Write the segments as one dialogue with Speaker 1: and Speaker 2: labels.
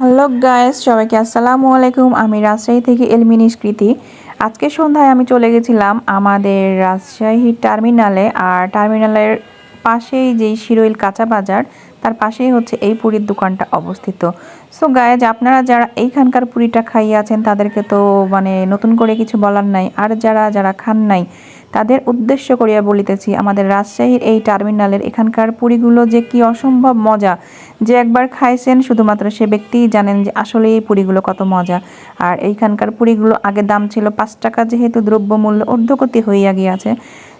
Speaker 1: Hello guys, সবাইকে আসসালামু আলাইকুম। আমি রাজশাহী থেকে এলমিনি স্মৃতি। আজকে সন্ধ্যায় আমি চলে গেছিলাম আমাদের রাজশাহী টার্মিনালে। আর টার্মিনালের পাশেই যেই শিরোইল কাঁচা বাজার, তার পাশেই হচ্ছে এই পুরীর দোকানটা অবস্থিত। সো গাইজ, আপনারা যারা এইখানকার পুরিটা খাইয়াছেন তাদেরকে তো মানে নতুন করে কিছু বলার নাই। আর যারা যারা খান নাই তাদের উদ্দেশ্য করিয়া বলিতেছি, আমাদের রাজশাহীর এই টার্মিনালের এখানকার পুরিগুলো যে কি অসম্ভব মজা। যে একবার খাইছেন শুধুমাত্র সে ব্যক্তিই জানেন যে আসলে এই পুরিগুলো কত মজা। আর এইখানকার পুরিগুলো আগে দাম ছিল 5 টাকা, যেহেতু দ্রব্যমূল্য ঊর্ধ্বগতি হইয়া গিয়াছে,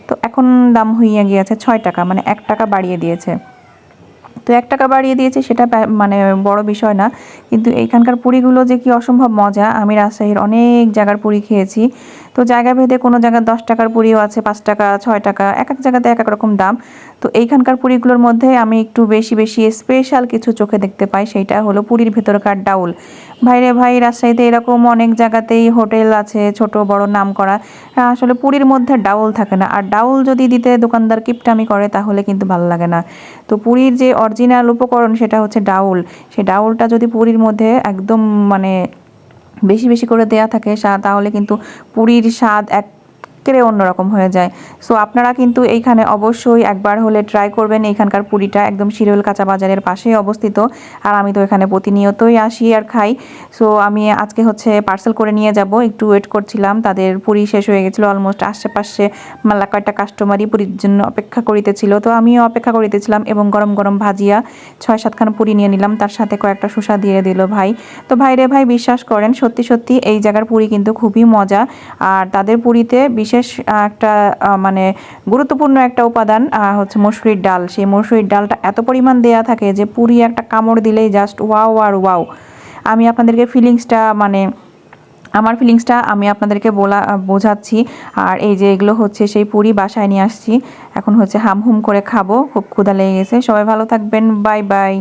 Speaker 1: তো এখন দাম হইয়া গিয়েছে 6 টাকা, মানে 1 টাকা বাড়িয়ে দিয়েছে। তো 1 টাকা বাড়িয়ে দিয়েছে সেটা মানে বড় বিষয় না, কিন্তু এইখানকার পুরিগুলো যে কি অসম্ভব মজা। আমি রাজশাহীর অনেক জায়গার পুরি খেয়েছি, তো জায়গা ভেদে কোনো জায়গায় 10 টাকার পুরিও আছে, 5 টাকা, 6 টাকা, এক এক জায়গাতে এক এক রকম দাম। তো এইখানকার পুরিগুলোর মধ্যে আমি একটু বেশি বেশি স্পেশাল কিছু চোখে দেখতে পাই, সেইটা হলো পুরীর ভেতরকার ডাউল। ভাইরে ভাই, রাজশাহীতে এরকম অনেক জায়গাতেই হোটেল আছে ছোট বড় নাম করা, আসলে পুরীর মধ্যে ডাউল থাকে না। আর ডাউল যদি দিতে দোকানদার কিপটামি করে তাহলে কিন্তু ভালো লাগে না। তো পুরীর যে অরিজিনাল উপকরণ সেটা হচ্ছে ডাউল। সেই ডাউলটা যদি পুরীর মধ্যে একদম মানে বেশি বেশি করে দেয়া থাকে তাহলে কিন্তু পুরীর স্বাদ একেবারে অন্যরকম হয়ে যায়। সো আপনারা কিন্তু এইখানে অবশ্যই একবার হলে ট্রাই করবেন। এইখানকার পুরিটা একদম শিরোল কাঁচা বাজারের পাশেই অবস্থিত। আর আমি তো এখানে প্রতিনিয়তই আসি আর খাই। সো আমি আজকে হচ্ছে পার্সেল করে নিয়ে যাব, একটু ওয়েট করছিলাম, তাদের পুরি শেষ হয়ে গেছিলো অলমোস্ট। আশেপাশে মেলা কয়েকটা কাস্টমারই পুরীর জন্য অপেক্ষা করিতেছিল, তো আমিও অপেক্ষা করিতেছিলাম এবং গরম গরম ভাজিয়া 6-7খানা পুরি নিয়ে নিলাম, তার সাথে কয়েকটা শসা দিয়ে দিল ভাই। তো ভাই রে ভাই, বিশ্বাস করেন সত্যি সত্যি এই জায়গার পুরি কিন্তু খুবই মজা। আর তাদের পুরিতে বিশেষ একটা মানে গুরুত্বপূর্ণ একটা উপাদান হচ্ছে মসুরির ডাল। সেই মসুরির ডালটা এত পরিমাণ দেয়া থাকে যে পুরি একটা কামড় দিলেই জাস্ট ওয়াও আর ওয়াও। আমি আপনাদেরকে আমার ফিলিংসটা আমি আপনাদেরকে বোঝাচ্ছি। আর এই যে এগুলো হচ্ছে সেই পুরি, বাসায় নিয়ে আসছি, এখন হচ্ছে হাম হুম করে খাবো, খুব ক্ষুধা লেগে গেছে। সবাই ভালো থাকবেন, বাই বাই।